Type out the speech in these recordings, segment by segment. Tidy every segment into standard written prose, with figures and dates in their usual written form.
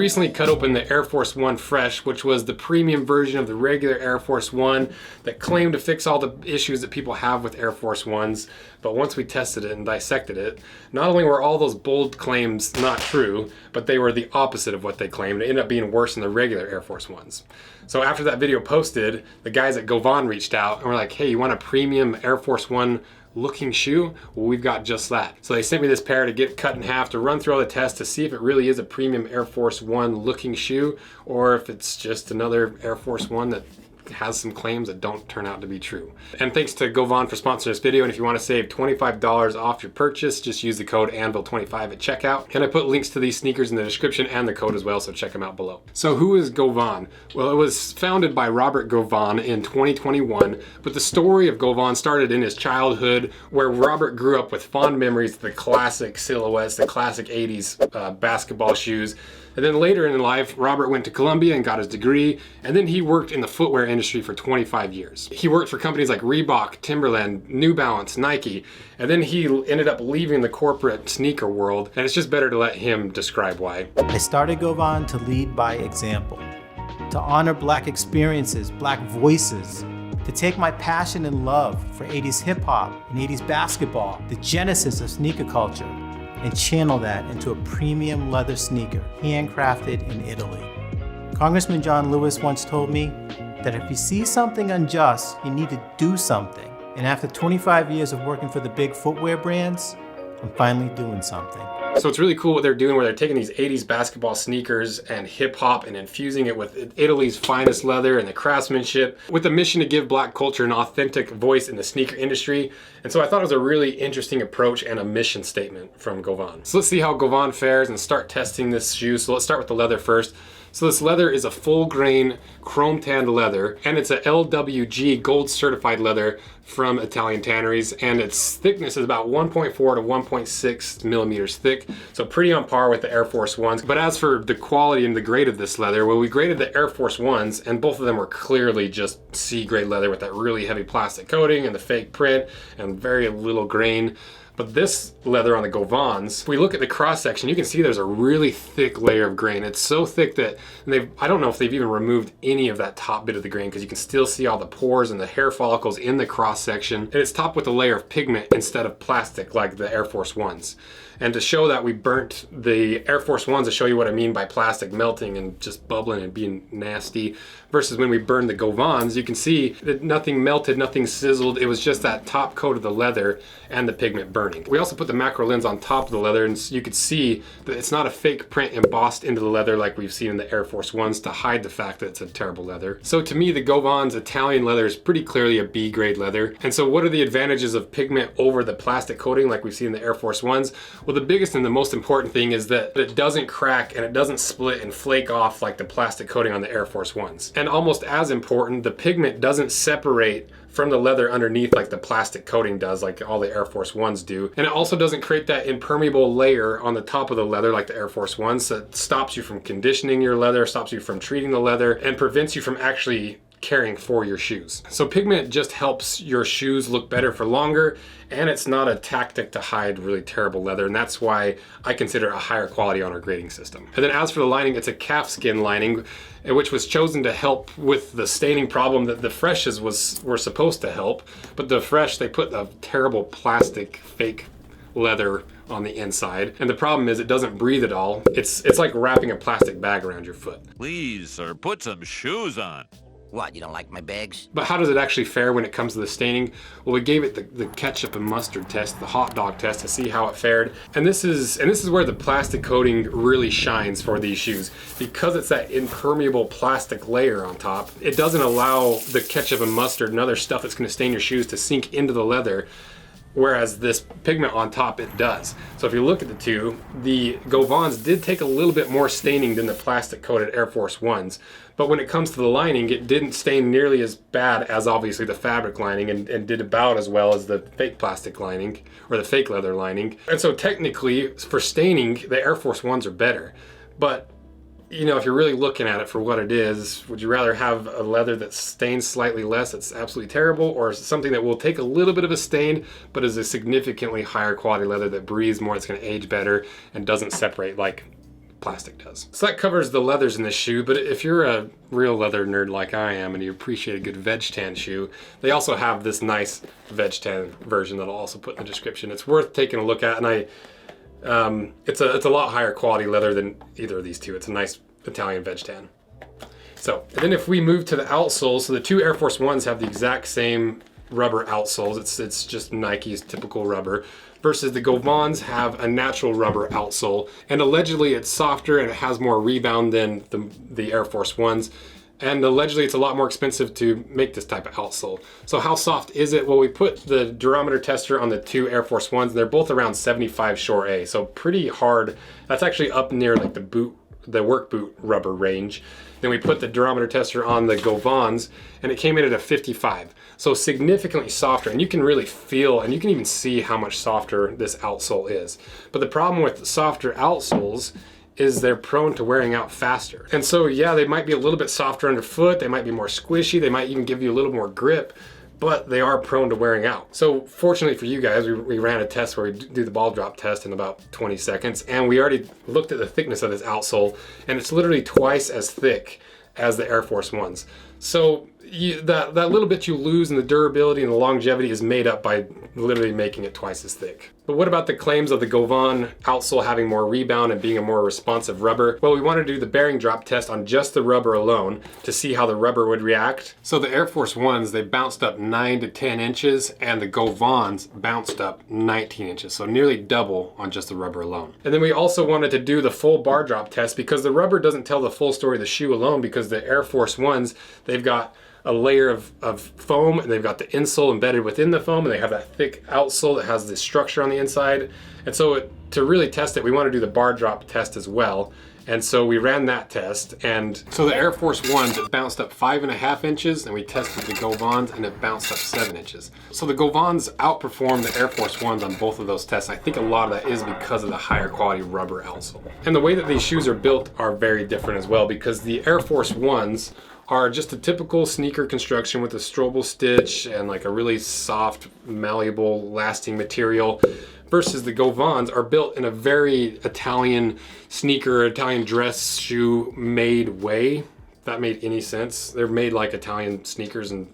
recently cut open the Air Force One Fresh, which was the premium version of the regular Air Force One that claimed to fix all the issues that people have with Air Force Ones. But once we tested it and dissected it, not only were all those bold claims not true, but they were the opposite of what they claimed. It ended up being worse than the regular Air Force Ones. So after that video posted, the guys at Govan reached out and were like, hey, you want a premium Air Force One looking shoe? Well, we've got just that. So they sent me this pair to get cut in half to run through all the tests to see if it really is a premium Air Force One looking shoe or if it's just another Air Force One that has some claims that don't turn out to be true. And thanks to Govan for sponsoring this video. And if you want to save $25 off your purchase, just use the code Anvil25 at checkout. And I put links to these sneakers in the description and the code as well, so check them out below. So who is Govan? Well, it was founded by Robert Govan in 2021, but the story of Govan started in his childhood, where Robert grew up with fond memories of the classic silhouettes, the classic 80s basketball shoes. And then later in life, Robert went to Columbia and got his degree, and then he worked in the footwear industry for 25 years. He worked for companies like Reebok, Timberland, New Balance, Nike, and then he ended up leaving the corporate sneaker world, and it's just better to let him describe why. I started Govan to lead by example, to honor Black experiences, Black voices, to take my passion and love for 80s hip hop and 80s basketball, the genesis of sneaker culture, and channel that into a premium leather sneaker, handcrafted in Italy. Congressman John Lewis once told me that if you see something unjust, you need to do something. And after 25 years of working for the big footwear brands, I'm finally doing something. So it's really cool what they're doing, where they're taking these 80s basketball sneakers and hip hop and infusing it with Italy's finest leather and the craftsmanship, with the mission to give Black culture an authentic voice in the sneaker industry. And so I thought it was a really interesting approach and a mission statement from Govan. So let's see how Govan fares and start testing this shoe. So let's start with the leather first. So this leather is a full grain chrome tanned leather, and it's a LWG gold certified leather from Italian tanneries, and its thickness is about 1.4 to 1.6 millimeters thick, so pretty on par with the Air Force Ones. But as for the quality and the grade of this leather, well, we graded the Air Force Ones, and both of them were clearly just C grade leather with that really heavy plastic coating and the fake print and very little grain. But this leather on the Govans, if we look at the cross section, you can see there's a really thick layer of grain. It's so thick that I don't know if they've even removed any of that top bit of the grain, because you can still see all the pores and the hair follicles in the cross section. And it's topped with a layer of pigment instead of plastic like the Air Force Ones. And to show that we burnt the Air Force Ones, to show you what I mean by plastic melting and just bubbling and being nasty, versus when we burned the Govans, you can see that nothing melted, nothing sizzled. It was just that top coat of the leather and the pigment burning. We also put the macro lens on top of the leather, and so you could see that it's not a fake print embossed into the leather like we've seen in the Air Force Ones to hide the fact that it's a terrible leather. So to me, the Govan's Italian leather is pretty clearly a B grade leather. And so what are the advantages of pigment over the plastic coating like we've seen in the Air Force Ones? Well, the biggest and the most important thing is that it doesn't crack and it doesn't split and flake off like the plastic coating on the Air Force Ones. And almost as important, the pigment doesn't separate from the leather underneath like the plastic coating does, like all the Air Force Ones do. And it also doesn't create that impermeable layer on the top of the leather like the Air Force Ones that stops you from conditioning your leather, stops you from treating the leather, and prevents you from actually caring for your shoes. So pigment just helps your shoes look better for longer, and it's not a tactic to hide really terrible leather, and that's why I consider it a higher quality on our grading system. And then as for the lining, it's a calf skin lining, which was chosen to help with the staining problem that the Freshes were supposed to help, but the Fresh, they put a terrible plastic fake leather on the inside, and the problem is it doesn't breathe at all. It's like wrapping a plastic bag around your foot. Please, sir, put some shoes on. What, you don't like my bags? But how does it actually fare when it comes to the staining? Well, we gave it the ketchup and mustard test, the hot dog test, to see how it fared. And this is where the plastic coating really shines for these shoes. Because it's that impermeable plastic layer on top, it doesn't allow the ketchup and mustard and other stuff that's going to stain your shoes to sink into the leather. Whereas this pigment on top, it does. So if you look at the two, the Govans did take a little bit more staining than the plastic coated Air Force Ones. But when it comes to the lining, it didn't stain nearly as bad as obviously the fabric lining, and did about as well as the fake plastic lining or the fake leather lining. And so technically for staining, the Air Force Ones are better. But you know, if you're really looking at it for what it is, would you rather have a leather that stains slightly less, that's absolutely terrible, or something that will take a little bit of a stain, but is a significantly higher quality leather that breathes more, it's going to age better, and doesn't separate like plastic does. So that covers the leathers in this shoe, but if you're a real leather nerd like I am and you appreciate a good veg tan shoe, they also have this nice veg tan version that I'll also put in the description. It's worth taking a look at, and it's a lot higher quality leather than either of these two. It's a nice Italian veg tan. So, and then if we move to the outsoles, so the two Air Force Ones have the exact same rubber outsoles. It's just Nike's typical rubber, versus the Govans have a natural rubber outsole, and allegedly it's softer and it has more rebound than the Air Force Ones, and allegedly it's a lot more expensive to make this type of outsole. So how soft is it? Well, we put the durometer tester on the two Air Force Ones, and they're both around 75 Shore A, so pretty hard. That's actually up near like the work boot rubber range. Then we put the durometer tester on the Govans, and it came in at a 55. So significantly softer, and you can really feel, and you can even see how much softer this outsole is. But the problem with softer outsoles is they're prone to wearing out faster. And so yeah, they might be a little bit softer underfoot, they might be more squishy, they might even give you a little more grip, but they are prone to wearing out. So fortunately for you guys, we ran a test where we do the ball drop test in about 20 seconds, and we already looked at the thickness of this outsole, and it's literally twice as thick as the Air Force Ones. So that little bit you lose in the durability and the longevity is made up by literally making it twice as thick. But what about the claims of the Govan outsole having more rebound and being a more responsive rubber? Well, we want to do the bearing drop test on just the rubber alone to see how the rubber would react. So the Air Force Ones, they bounced up 9 to 10 inches, and the Govans bounced up 19 inches, so nearly double on just the rubber alone. And then we also wanted to do the full bar drop test, because the rubber doesn't tell the full story of the shoe alone, because the Air Force Ones, they've got a layer of foam, and they've got the insole embedded within the foam, and they have that thick outsole that has this structure on the inside. And so to really test it, we want to do the bar drop test as well. And so we ran that test, and so the Air Force Ones, it bounced up 5.5 inches, and we tested the Govans, and it bounced up 7 inches. So the Govans outperformed the Air Force Ones on both of those tests. I think a lot of that is because of the higher quality rubber outsole. And the way that these shoes are built are very different as well, because the Air Force Ones are just a typical sneaker construction with a strobel stitch and like a really soft, malleable, lasting material, versus the Govans are built in a very Italian sneaker, Italian dress shoe made way. If that made any sense. They're made like Italian sneakers and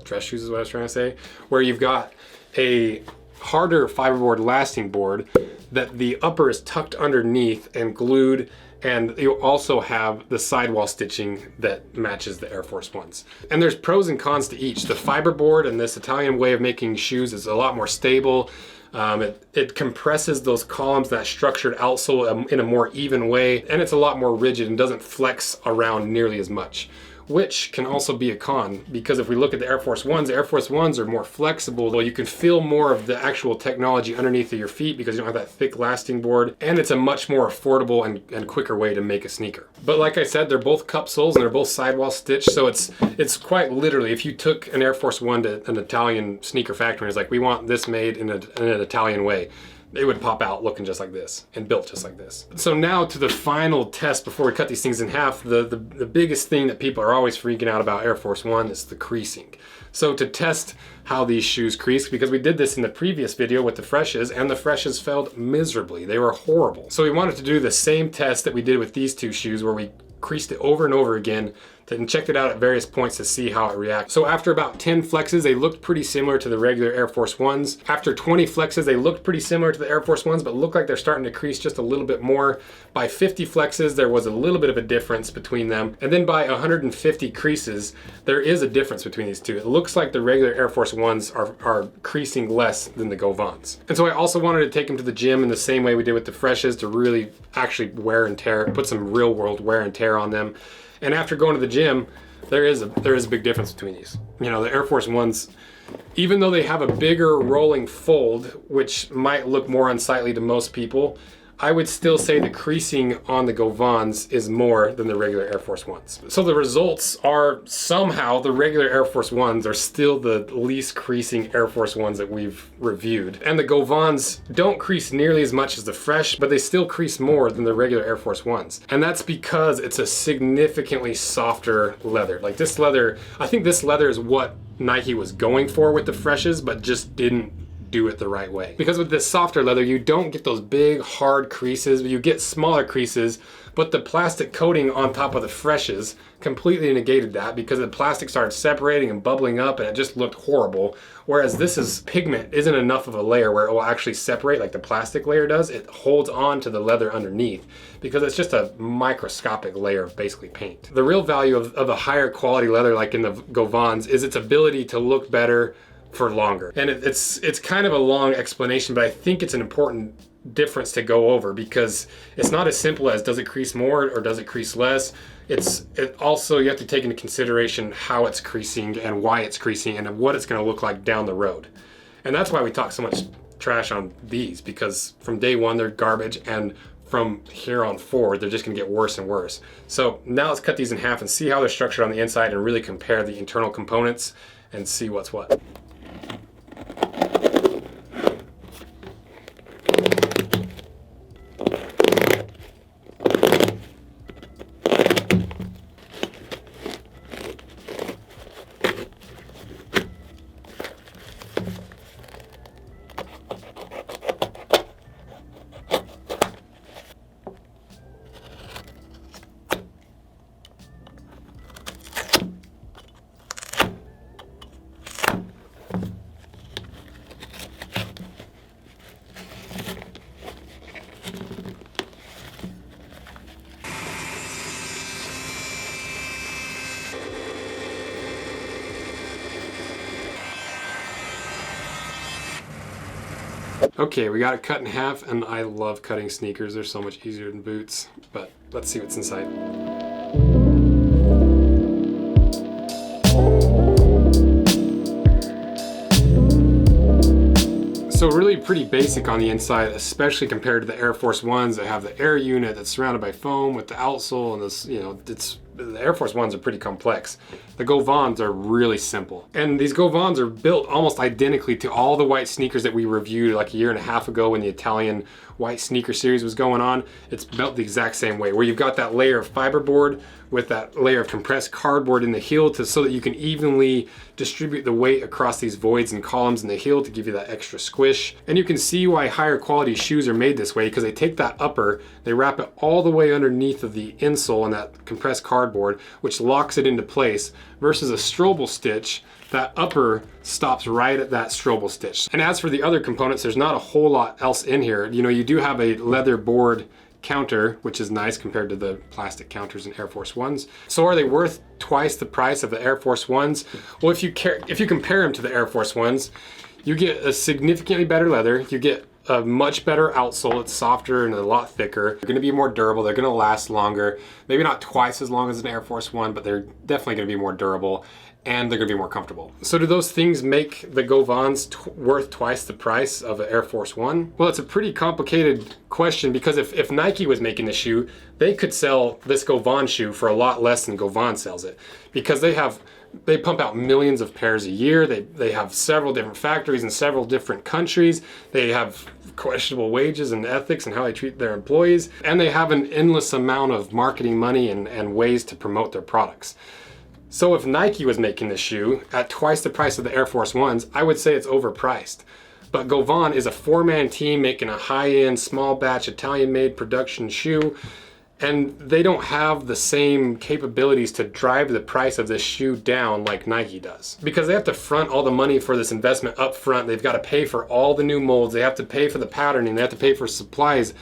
dress shoes is what I was trying to say, where you've got a harder fiberboard lasting board that the upper is tucked underneath and glued, and you also have the sidewall stitching that matches the Air Force Ones. And there's pros and cons to each. The fiberboard and this Italian way of making shoes is a lot more stable. It compresses those columns, that structured outsole, in a more even way, and it's a lot more rigid and doesn't flex around nearly as much, which can also be a con, because if we look at the Air Force Ones, the Air Force Ones are more flexible. Well, you can feel more of the actual technology underneath of your feet because you don't have that thick lasting board, and it's a much more affordable and quicker way to make a sneaker. But like I said, they're both cup soles and they're both sidewall stitched, so it's quite literally, if you took an Air Force One to an Italian sneaker factory and it's like, we want this made in an Italian way, they would pop out looking just like this and built just like this. So now to the final test before we cut these things in half. The biggest thing that people are always freaking out about Air Force One is the creasing. So to test how these shoes crease, because we did this in the previous video with the Freshes, and the Freshes failed miserably. They were horrible. So we wanted to do the same test that we did with these two shoes, where we creased it over and over again and checked it out at various points to see how it reacts. So after about 10 flexes, they looked pretty similar to the regular Air Force Ones. After 20 flexes, they looked pretty similar to the Air Force Ones, but looked like they're starting to crease just a little bit more. By 50 flexes, there was a little bit of a difference between them. And then by 150 creases, there is a difference between these two. It looks like the regular Air Force Ones are creasing less than the Govans. And so I also wanted to take them to the gym in the same way we did with the Freshes, to really actually wear and tear, put some real world wear and tear on them. And after going to the gym, there is a big difference between these. You know, the Air Force Ones, even though they have a bigger rolling fold, which might look more unsightly to most people, I would still say the creasing on the Govans is more than the regular Air Force Ones. So the results are, somehow the regular Air Force Ones are still the least creasing Air Force Ones that we've reviewed. And the Govans don't crease nearly as much as the Fresh, but they still crease more than the regular Air Force Ones. And that's because it's a significantly softer leather. Like this leather, I think this leather is what Nike was going for with the Freshes, but just didn't do it the right way. Because with this softer leather, you don't get those big hard creases, but you get smaller creases, but the plastic coating on top of the freshes completely negated that because the plastic started separating and bubbling up and it just looked horrible. Whereas this is pigment isn't enough of a layer where it will actually separate like the plastic layer does. It holds on to the leather underneath because it's just a microscopic layer of basically paint. The real value of a higher quality leather like in the Govans is its ability to look better for longer. And it's kind of a long explanation, but I think it's an important difference to go over because it's not as simple as does it crease more or does it crease less. It also, you have to take into consideration how it's creasing and why it's creasing and what it's going to look like down the road. And that's why we talk so much trash on these, because from day one they're garbage, and from here on forward they're just going to get worse and worse. So now let's cut these in half and see how they're structured on the inside and really compare the internal components and see what's what. Okay, we got it cut in half, and I love cutting sneakers. They're so much easier than boots, but let's see what's inside. So really pretty basic on the inside, especially compared to the Air Force Ones that have the air unit that's surrounded by foam with the outsole, and this, you know, the Air Force Ones are pretty complex. The Govans are really simple. And these Govans are built almost identically to all the white sneakers that we reviewed like a year and a half ago when the Italian white sneaker series was going on. It's built the exact same way, where you've got that layer of fiberboard with that layer of compressed cardboard in the heel so that you can evenly distribute the weight across these voids and columns in the heel to give you that extra squish. And you can see why higher quality shoes are made this way, because they take that upper, they wrap it all the way underneath of the insole and that compressed cardboard, which locks it into place, versus a Strobel stitch. That upper stops right at that Strobel stitch. And as for the other components, there's not a whole lot else in here. You know, you do have a leather board counter, which is nice compared to the plastic counters in Air Force Ones. So are they worth twice the price of the Air Force Ones? Well, if you compare them to the Air Force Ones, you get a significantly better leather. You get a much better outsole. It's softer and a lot thicker. They're gonna be more durable. They're gonna last longer. Maybe not twice as long as an Air Force One, but they're definitely gonna be more durable, and they're gonna be more comfortable. So do those things make the Govans worth twice the price of an Air Force One? Well, it's a pretty complicated question, because if Nike was making the shoe, they could sell this Govan shoe for a lot less than Govan sells it, because they pump out millions of pairs a year. They have several different factories in several different countries. They have questionable wages and ethics and how they treat their employees. And they have an endless amount of marketing money and ways to promote their products. So if Nike was making this shoe at twice the price of the Air Force Ones, I would say it's overpriced. But Govan is a four-man team making a high-end, small batch, Italian-made production shoe, and they don't have the same capabilities to drive the price of this shoe down like Nike does. Because they have to front all the money for this investment up front. They've got to pay for all the new molds. They have to pay for the patterning. They have to pay for supplies.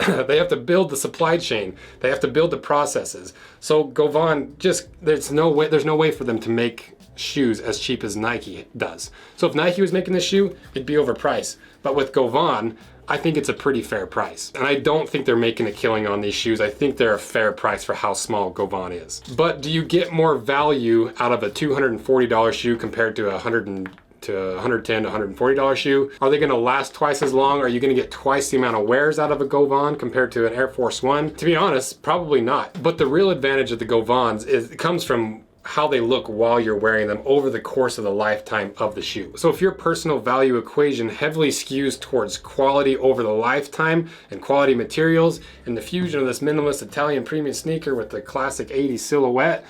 They have to build the supply chain. They have to build the processes. So Govan, there's no way for them to make shoes as cheap as Nike does. So if Nike was making this shoe, it'd be overpriced. But with Govan, I think it's a pretty fair price. And I don't think they're making a killing on these shoes. I think they're a fair price for how small Govan is. But do you get more value out of a $240 shoe compared to a $110 to $140 shoe? Are they gonna last twice as long? Are you gonna get twice the amount of wears out of a Govan compared to an Air Force One? To be honest, probably not. But the real advantage of the Govans it comes from how they look while you're wearing them over the course of the lifetime of the shoe. So if your personal value equation heavily skews towards quality over the lifetime and quality materials and the fusion of this minimalist Italian premium sneaker with the classic 80s silhouette,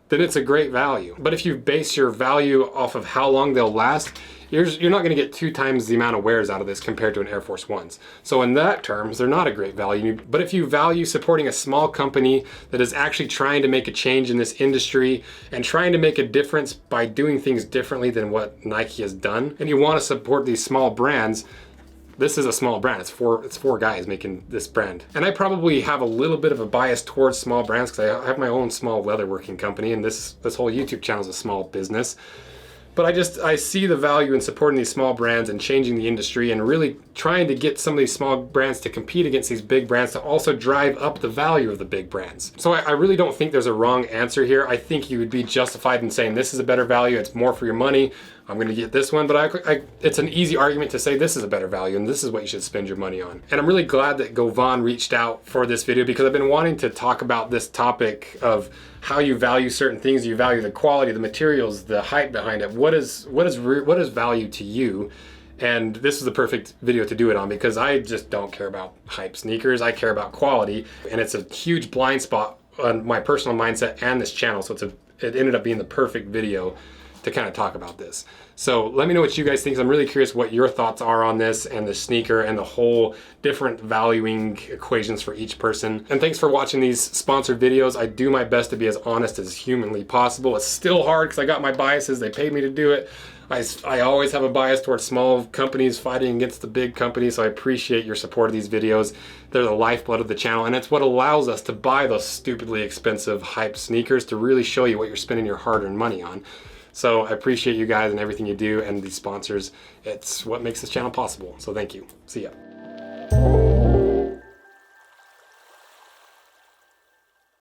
then it's a great value. But if you base your value off of how long they'll last, you're not going to get 2 times the amount of wears out of this compared to an Air Force Ones. So in that terms, they're not a great value. But if you value supporting a small company that is actually trying to make a change in this industry and trying to make a difference by doing things differently than what Nike has done, and you want to support these small brands, this is a small brand. It's four guys making this brand. And I probably have a little bit of a bias towards small brands because I have my own small leatherworking company, and this whole YouTube channel is a small business. But I see the value in supporting these small brands and changing the industry and really trying to get some of these small brands to compete against these big brands to also drive up the value of the big brands. So I really don't think there's a wrong answer here. I think you would be justified in saying this is a better value, it's more for your money, I'm gonna get this one, but it's an easy argument to say this is a better value and this is what you should spend your money on. And I'm really glad that Govan reached out for this video because I've been wanting to talk about this topic of how you value certain things. You value the quality, the materials, the hype behind it. What is value to you? And this is the perfect video to do it on because I just don't care about hype sneakers. I care about quality, and it's a huge blind spot on my personal mindset and this channel. So it ended up being the perfect video to kind of talk about this. So let me know what you guys think. I'm really curious what your thoughts are on this and the sneaker and the whole different valuing equations for each person. And thanks for watching these sponsored videos. I do my best to be as honest as humanly possible. It's still hard because I got my biases. They paid me to do it. I always have a bias towards small companies fighting against the big companies, so I appreciate your support of these videos. They're the lifeblood of the channel, and it's what allows us to buy those stupidly expensive hype sneakers to really show you what you're spending your hard-earned money on. So I appreciate you guys and everything you do and these sponsors. It's what makes this channel possible. So thank you. See ya.